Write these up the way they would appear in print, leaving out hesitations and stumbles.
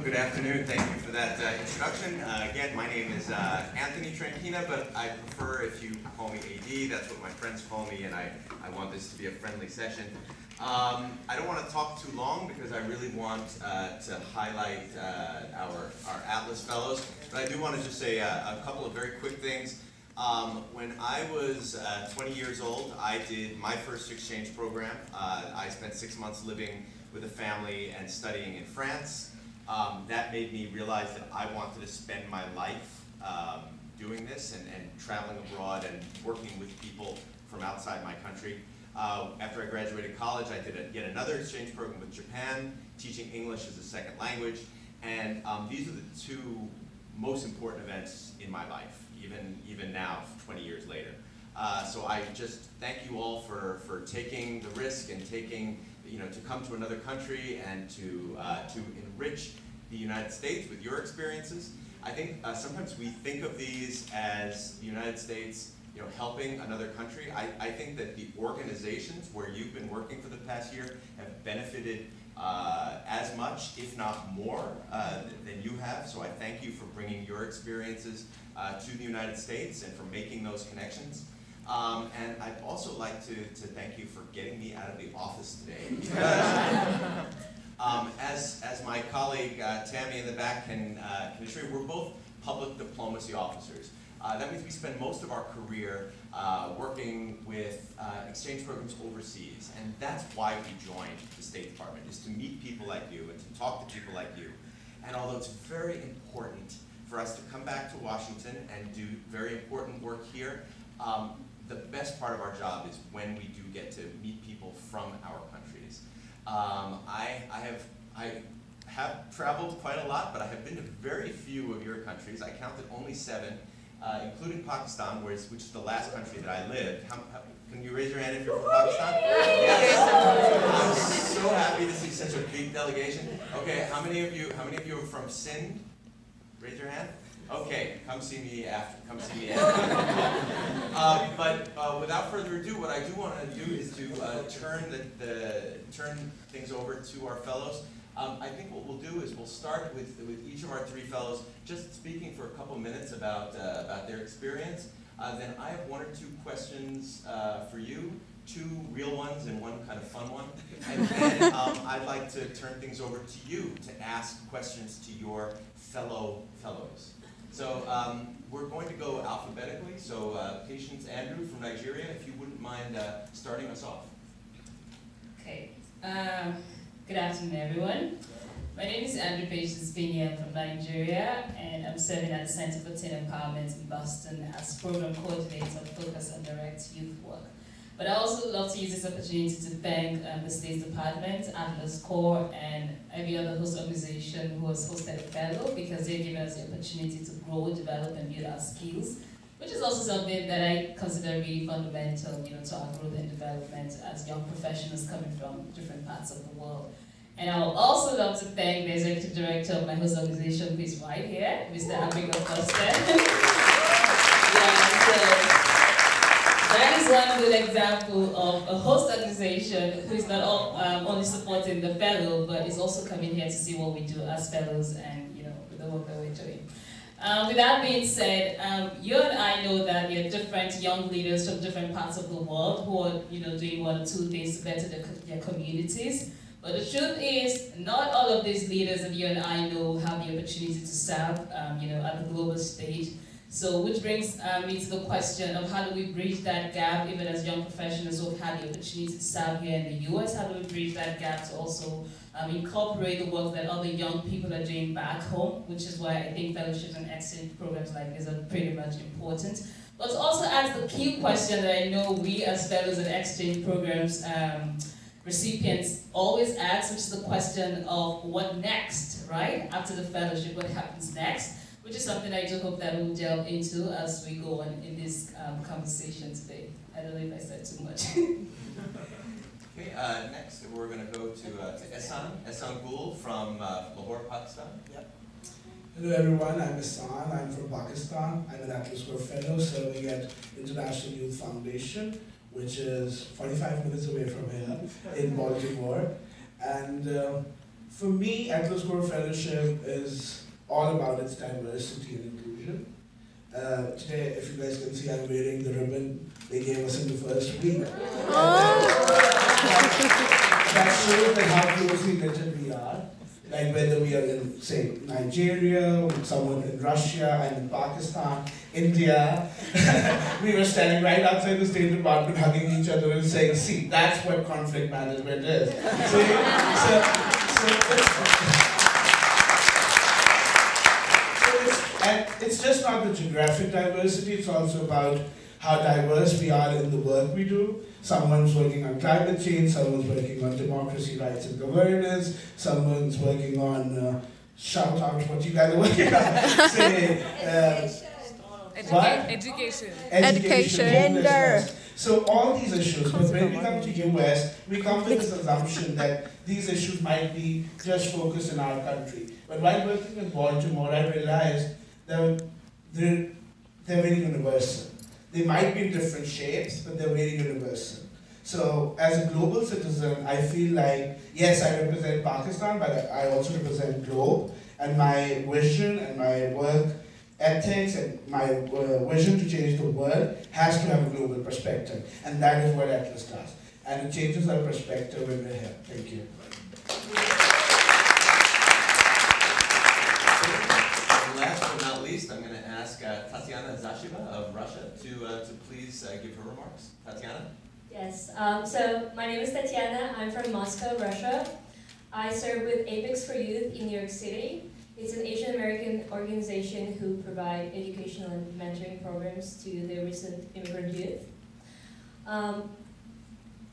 good afternoon. Thank you for that introduction. Again, my name is Anthony Tranquina, but I prefer if you call me AD. That's what my friends call me, and I want this to be a friendly session. I don't want to talk too long because I really want to highlight our Atlas Fellows, but I do want to just say a couple of very quick things. When I was 20 years old, I did my first exchange program. I spent 6 months living with a family and studying in France. That made me realize that I wanted to spend my life doing this and traveling abroad and working with people from outside my country. After I graduated college, I did yet another exchange program with Japan, teaching English as a second language, and these are the two most important events in my life, even now, 20 years later. So I just thank you all for taking the risk and to come to another country and to enrich the United States with your experiences. I think sometimes we think of these as the United States, helping another country. I think that the organizations where you've been working for the past year have benefited as much, if not more, than you have. So I thank you for bringing your experiences to the United States and for making those connections. And I'd also like to thank you for getting me out of the office today. As my colleague Tammy in the back can assure you, we're both public diplomacy officers. That means we spend most of our career working with exchange programs overseas, and that's why we joined the State Department, is to meet people like you and to talk to people like you. And although it's very important for us to come back to Washington and do very important work here, the best part of our job is when we do get to meet people from our countries. I have traveled quite a lot, but I have been to very few of your countries. I counted only 7, including Pakistan, which is the last country that I lived. Can you raise your hand if you're from Pakistan? Yes. I'm so happy to see such a big delegation. Okay, how many of you are from Sindh? Raise your hand. Okay, come see me after. Come see me after. But without further ado, what I do want to do is to turn things over to our fellows. I think what we'll do is we'll start with each of our 3 fellows just speaking for a couple minutes about their experience. Then I have 1 or 2 questions for you, 2 real ones and 1 kind of fun one. And then I'd like to turn things over to you to ask questions to your fellows. So we're going to go alphabetically. So Patience Andrew from Nigeria, if you wouldn't mind starting us off. Okay. Good afternoon, everyone. My name is Andrew Patience Binyam from Nigeria, and I'm serving at the Center for Teen Empowerment in Boston as Program Coordinator focused on direct youth work. But I also love to use this opportunity to thank the State Department, Atlas Corps, and every other host organization who has hosted a fellow, because they've given us the opportunity to grow, develop, and build our skills, which is also something that I consider really fundamental, to our growth and development as young professionals coming from different parts of the world. And I would also love to thank the Executive Director of my host organization, who is right here, Mr. Abigail Foster. That is one good example of a host organization who is not only supporting the fellow, but is also coming here to see what we do as fellows and with the work that we're doing. With that being said, you and I know that there are different young leaders from different parts of the world who are doing 1 or 2 things to better their communities. But the truth is, not all of these leaders that you and I know have the opportunity to serve at the global stage. So, which brings me to the question of how do we bridge that gap, even as young professionals who have had the opportunity to serve here in the US, how do we bridge that gap to also incorporate the work that other young people are doing back home, which is why I think fellowships and exchange programs like this are pretty much important. But to also ask the key question that I know we as fellows and exchange programs recipients always ask, which is the question of what next, right? After the fellowship, what happens next? Which is something I do hope that we'll delve into as we go on in this conversation today. I don't know if I said too much. Okay, next we're going to go to Ehsan Gul from Lahore, Pakistan. Yep. Hello everyone, I'm Ehsan. I'm from Pakistan. I'm an Atlas Corps Fellow serving at International Youth Foundation, which is 45 minutes away from here in Baltimore. And For me, Atlas Core Fellowship is all about its diversity and inclusion. Today, if you guys can see, I'm wearing the ribbon they gave us in the first week. That shows that how closely knitted we are. Like whether we are in, say, Nigeria, with someone in Russia, and in Pakistan, India. We were standing right outside the State Department hugging each other and saying, see, that's what conflict management is. And it's just not the geographic diversity, it's also about how diverse we are in the work we do. Someone's working on climate change, someone's working on democracy, rights and governance, someone's working on, shout out what you guys are working on. Say, Education. Gender. So all these issues, but when we come to US, we come with this assumption that these issues might be just focused in our country. But while working in Baltimore, I realized that they're very universal. They might be in different shapes, but they're very universal. So as a global citizen, I feel like, yes, I represent Pakistan, but I also represent Globe. And my vision and my work ethics and my vision to change the world has to have a global perspective. And that is what Atlas does. And it changes our perspective when we're here. Thank you. Last but not least, I'm going to ask Tatiana Zashiva of Russia to please give her remarks. Tatiana? Yes, so my name is Tatiana. I'm from Moscow, Russia. I serve with Apex for Youth in New York City. It's an Asian American organization who provide educational and mentoring programs to the recent immigrant youth.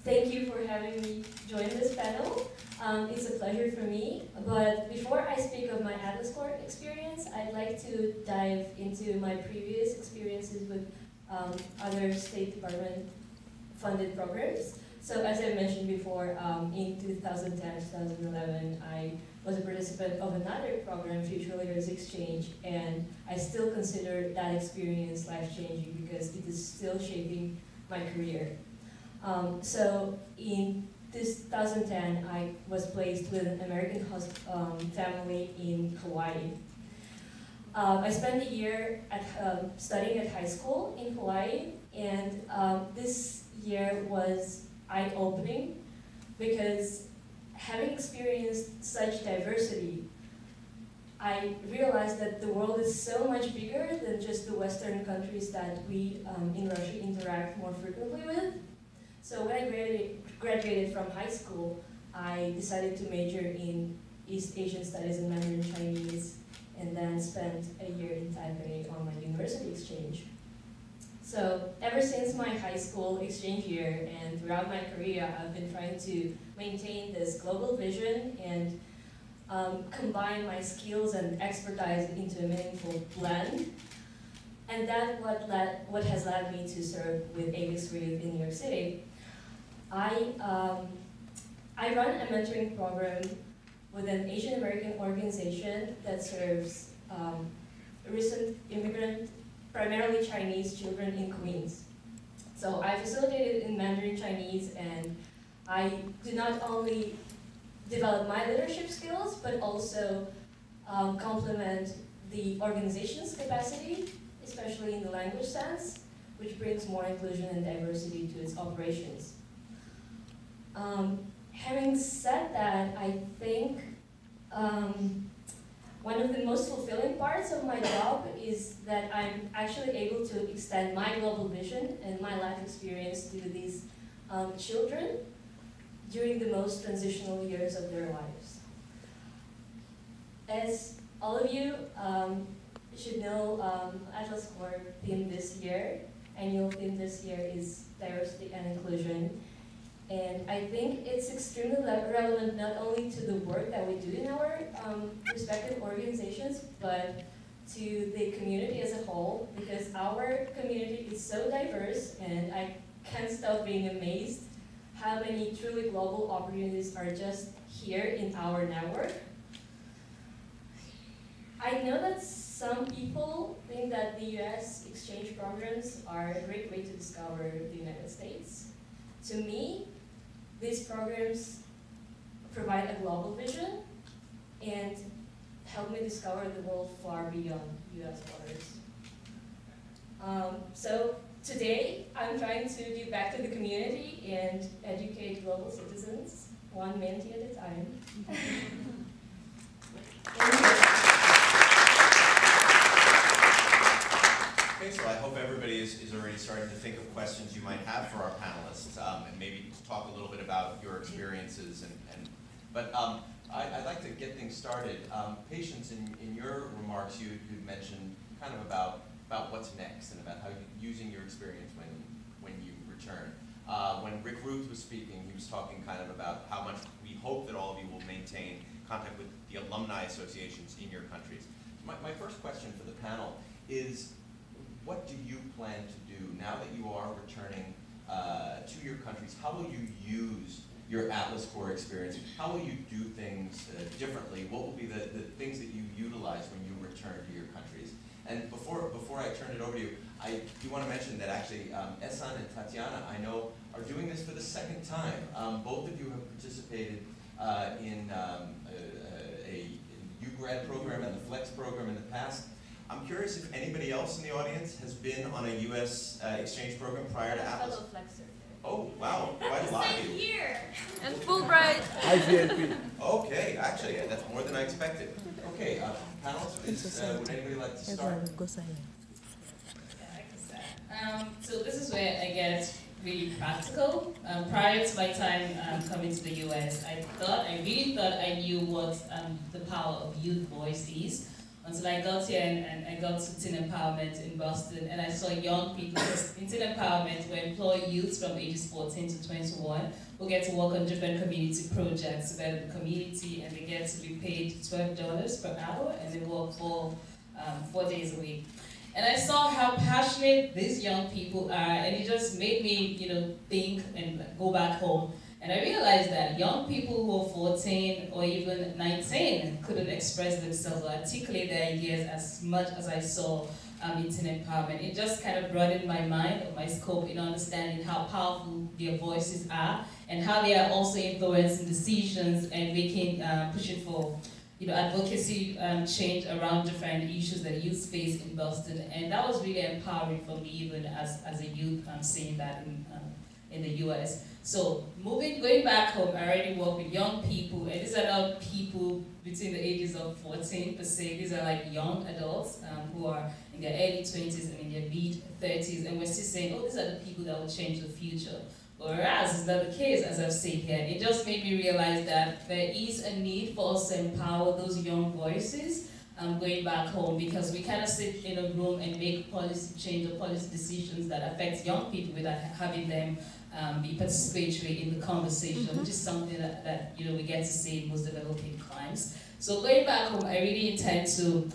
Thank you for having me join this panel. It's a pleasure for me, but before I speak of my Atlas Core experience, I'd like to dive into my previous experiences with other State Department funded programs. So as I mentioned before, in 2010-2011, I was a participant of another program, Future Leaders Exchange, and I still consider that experience life-changing because it is still shaping my career. So in 2010, I was placed with an American host family in Hawaii. I spent a year studying at high school in Hawaii, and this year was eye-opening because having experienced such diversity, I realized that the world is so much bigger than just the Western countries that we in Russia interact more frequently with. So when I graduated from high school, I decided to major in East Asian Studies and Mandarin Chinese, and then spent a year in Taipei on my university exchange. So ever since my high school exchange year and throughout my career, I've been trying to maintain this global vision and combine my skills and expertise into a meaningful blend. And that's what has led me to serve with Apex for Youth in New York City. I run a mentoring program with an Asian American organization that serves recent immigrant, primarily Chinese children in Queens. So I facilitated in Mandarin Chinese, and I do not only develop my leadership skills, but also complement the organization's capacity, especially in the language sense, which brings more inclusion and diversity to its operations. Having said that, I think one of the most fulfilling parts of my job is that I'm actually able to extend my global vision and my life experience to these children during the most transitional years of their lives. As all of you should know, Atlas Core theme this year, annual theme this year is diversity and inclusion. And I think it's extremely relevant not only to the work that we do in our respective organizations, but to the community as a whole, because our community is so diverse, and I can't stop being amazed how many truly global opportunities are just here in our network. I know that some people think that the U.S. exchange programs are a great way to discover the United States. To me, these programs provide a global vision and helped me discover the world far beyond U.S. borders. So today, I'm trying to give back to the community and educate global citizens, one mentee at a time. Okay, so I hope everybody is already starting to think of questions you might have for our panelists, and maybe talk a little bit about your experiences. But I'd like to get things started. Patience, in your remarks, you mentioned kind of about what's next and about how you're using your experience when you return. When Rick Ruth was speaking, he was talking kind of about how much we hope that all of you will maintain contact with the alumni associations in your countries. My first question for the panel is, what do you plan to do now that you are returning to your countries? How will you use your Atlas Corps experience? How will you do things differently? What will be the things that you utilize when you return to your countries? And before I turn it over to you, I do want to mention that actually Ehsan and Tatiana, I know, are doing this for the second time. Both of you have participated in a U-Grad program and the Flex program in the past. I'm curious if anybody else in the audience has been on a U.S. exchange program prior to Atlas. Fellow Flexer. Oh, wow, quite a lot of you. Here. And Fulbright. IVLP. Okay, actually, that's more than I expected. Okay, panelists, would anybody like to start? So this is where I get really practical. Prior to my time coming to the US, I really thought I knew what the power of youth voice is, until I got here and I got to teen empowerment in Boston, and I saw young people. In teen empowerment, we employ youths from ages 14 to 21 who get to work on different community projects to better the community, and they get to be paid $12 per hour, and they work for 4 days a week. And I saw how passionate these young people are, and it just made me, think and go back home. And I realized that young people who are 14 or even 19 couldn't express themselves or articulate their ideas as much as I saw in teen empowerment. It just kind of broadened my mind or my scope in understanding how powerful their voices are and how they are also influencing decisions and pushing for advocacy change around different issues that youth face in Boston. And that was really empowering for me even as a youth seeing that in the US. So going back home, I already work with young people, and these are not people between the ages of 14 per se. These are like young adults who are in their early 20s and in their mid-30s, and we're still saying, oh, these are the people that will change the future. Whereas it's not the case, as I've said here. It just made me realize that there is a need for us to empower those young voices going back home, because we kind of sit in a room and make policy change or policy decisions that affect young people without having them be participatory in the conversation, which is something that we get to see in most developing climes. So going back home, I really intend to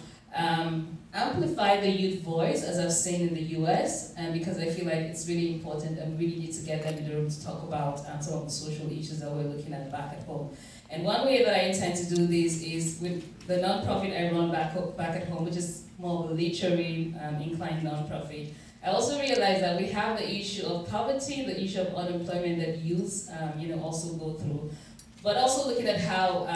amplify the youth voice, as I've seen in the US, because I feel like it's really important and we really need to get them in the room to talk about some of the social issues that we're looking at back at home. And one way that I intend to do this is with the nonprofit I run back at home, which is more of a literary inclined nonprofit. I also realized that we have the issue of poverty, the issue of unemployment that youths also go through, but also looking at how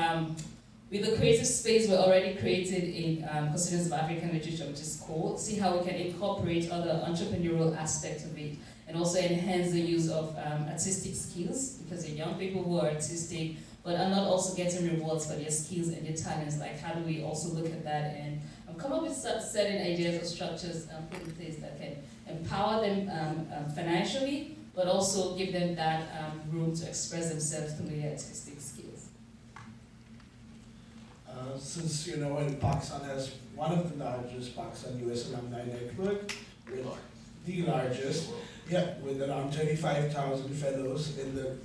with the creative space we're already created in Custodians of African Literature, which is cool, see how we can incorporate other entrepreneurial aspects of it, and also enhance the use of artistic skills, because the young people who are artistic but are not also getting rewards for their skills and their talents. Like, how do we also look at that and come up with certain ideas or structures put in place that can empower them financially, but also give them that room to express themselves through their artistic skills. Since Pakistan has one of the largest Pakistan US alumni network, the largest, with around 35,000 fellows in the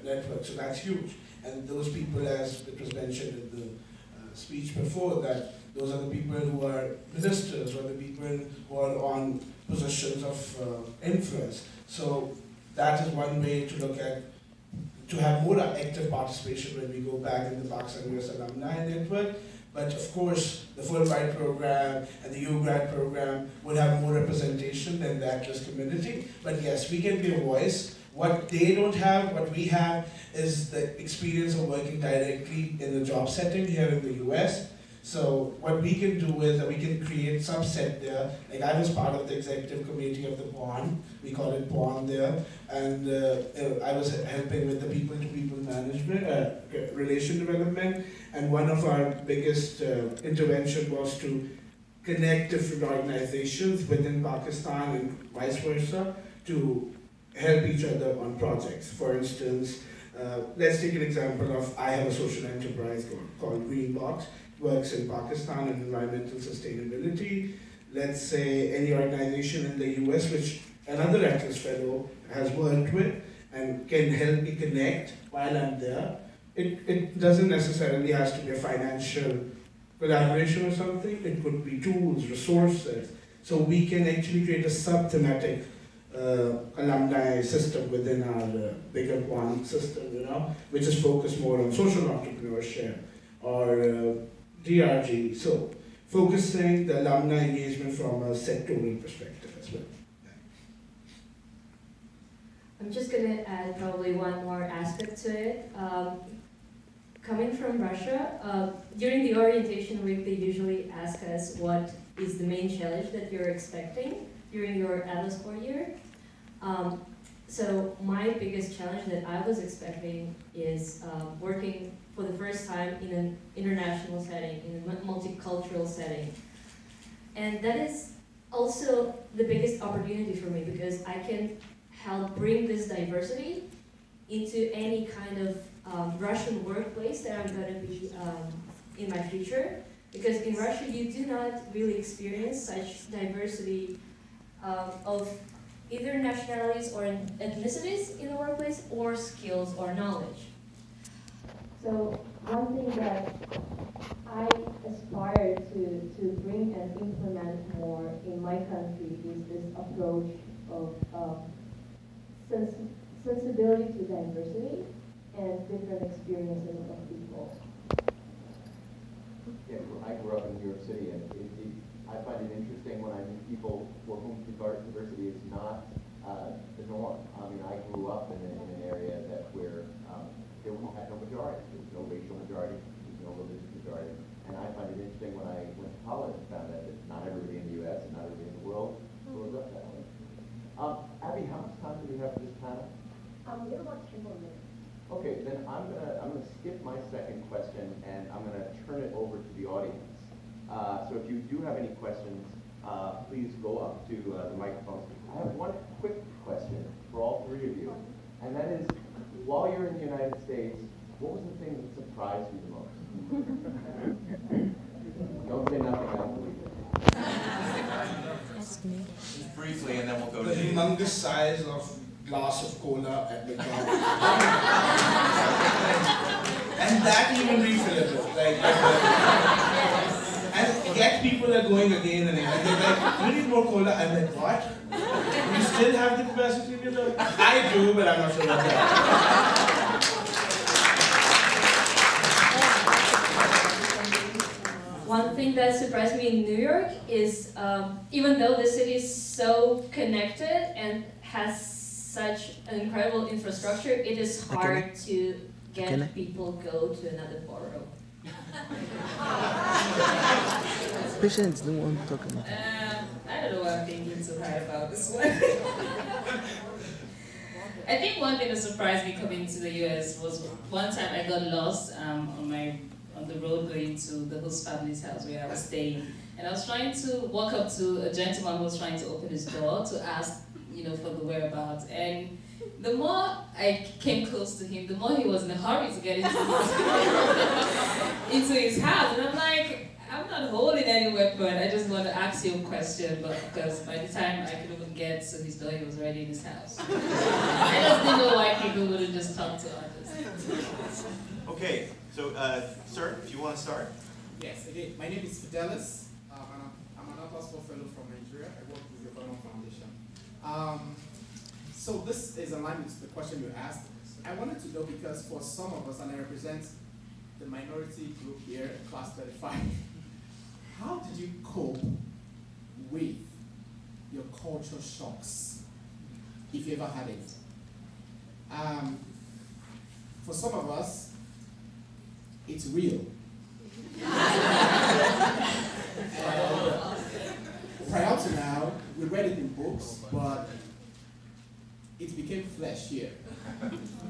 network, so that's huge. And those people, as it was mentioned in the speech before, that those are the people who are ministers or the people who are on positions of influence. So that is one way to look at, to have more active participation when we go back in the Pakistan US Alumni Network. But of course, the Fulbright program and the U-Grad program would have more representation than the at-risk community. But yes, we can be a voice What they don't have, what we have, is the experience of working directly in the job setting here in the US. So what we can do is that we can create subset there. Like I was part of the executive committee of the PON, we call it PON there, and I was helping with the people-to-people management, relation development, and one of our biggest intervention was to connect different organizations within Pakistan and vice versa to help each other on projects. For instance, let's take an example of, I have a social enterprise called Green Box, works in Pakistan in environmental sustainability. Let's say any organization in the US which another Atlas Fellow has worked with and can help me connect while I'm there. It doesn't necessarily has to be a financial collaboration or something. It could be tools, resources. So we can actually create a sub-thematic alumni system within our bigger one system, you know, which is focused more on social entrepreneurship or DRG. So focusing the alumni engagement from a sectoral perspective as well. I'm just going to add probably one more aspect to it. Coming from Russia, during the orientation week, they usually ask us what is the main challenge that you're expecting during your Atlas Core year. So my biggest challenge that I was expecting is working for the first time in an international setting, in a multicultural setting. And that is also the biggest opportunity for me because I can help bring this diversity into any kind of Russian workplace that I'm going to be in my future. Because in Russia, you do not really experience such diversity of either nationalities or ethnicities in the workplace, or skills or knowledge. So one thing that I aspire to bring and implement more in my country is this approach of sensibility to diversity and different experiences of people. Yeah, I grew up in New York City, and I find it interesting when I meet people for whom diversity is not the norm. I mean, I grew up in an area where we had no majority. There was no racial majority, there was no religious majority. And I find it interesting when I went to college and found out that not everybody in the U.S. and not everybody in the world grows up that way. Abby, how much time do we have for this panel? We have about 2 more minutes. Okay, then I'm gonna skip my second question and I'm gonna turn it over to the audience. So if you do have any questions, please go up to the microphones. I have one quick question for all 3 of you, and that is, while you're in the United States, what was the thing that surprised you the most? Don't say nothing, I don't believe it. Ask me. Just briefly, and then we'll go to The the humongous size of glass of cola at McDonald's. And that even refillable. And yet people are going again and again. And they're like, you need more cola? I'm like, what? You still have the capacity to do it? I do, but I'm not sure about that. One thing that surprised me in New York is, even though the city is so connected and has such an incredible infrastructure, it is hard to get people go to another borough. Patient's the one talking about. I don't know what I'm thinking so hard about this one. I think one thing that surprised me coming to the US was one time I got lost on the road going to the host family's house where I was staying. And I was trying to walk up to a gentleman who was trying to open his door to ask, for the whereabouts. And the more I came close to him, the more he was in a hurry to get into his house. And I'm like, I'm not holding any weapon. I just want to ask you a question, but because by the time I could even get to his door, he was already in his house. I just didn't know why people wouldn't just talk to others. Okay, so sir, if you want to start. Yes, again, my name is Fidelis. I'm an Atlas Fellow from Nigeria. I work with the Economic Foundation. So this is in line with the question you asked. I wanted to know because for some of us, and I represent the minority group here, class 35, how did you cope with your culture shocks, if you ever had it? For some of us, it's real. Prior to now, we read it in books, but it became flesh here.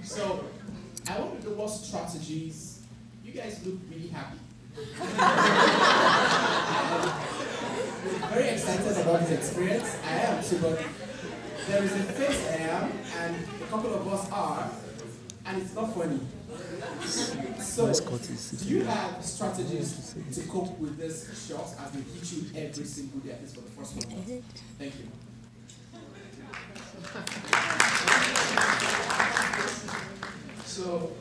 So I want to know what strategies. You guys look really happy. Very excited about this experience. I am too, but there is a phase I am, and a couple of us are, and it's not funny. So, do you have strategies to cope with this shocks as they hit you every single day, at least for the first 1 month? Thank you. So,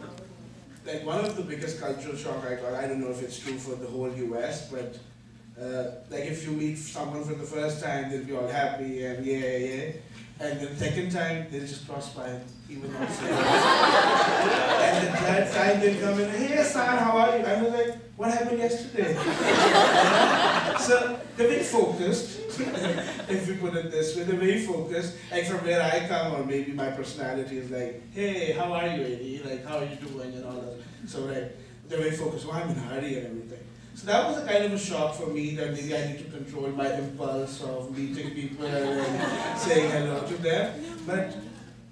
like one of the biggest cultural shock I got, I don't know if it's true for the whole US, but like if you meet someone for the first time, they'll be all happy and yeah. And the second time, they'll just cross by and even not say it. And the third time, they'll come in, hey son, how are you? I was like, what happened yesterday? So they're very focused, if we put it this way, they're very focused. Like from where I come, or maybe my personality is like, hey, how are you, Eddie? Like, how are you doing? And all that. So like, they're very focused, well, I'm in a hurry and everything. So that was a kind of a shock for me, that maybe I need to control my impulse of meeting people and saying hello to them. But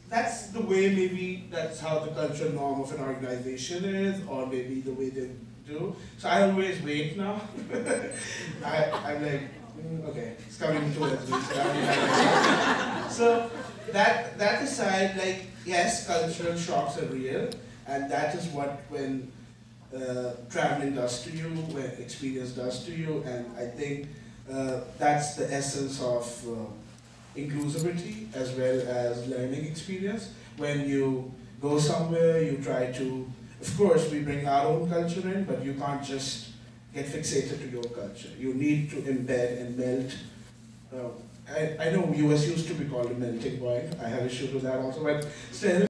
that's the way, maybe that's how the cultural norm of an organization is, or maybe the way they do. So I always wait now. I'm like, okay, it's coming towards me. So that aside, like, yes, cultural shocks are real, and that is what when traveling does to you, when experience does to you, and I think that's the essence of inclusivity as well as learning experience. When you go somewhere, you try to, of course, we bring our own culture in, but you can't just get fixated to your culture. You need to embed and melt. I know US used to be called a melting point. I have issues with that also, but still.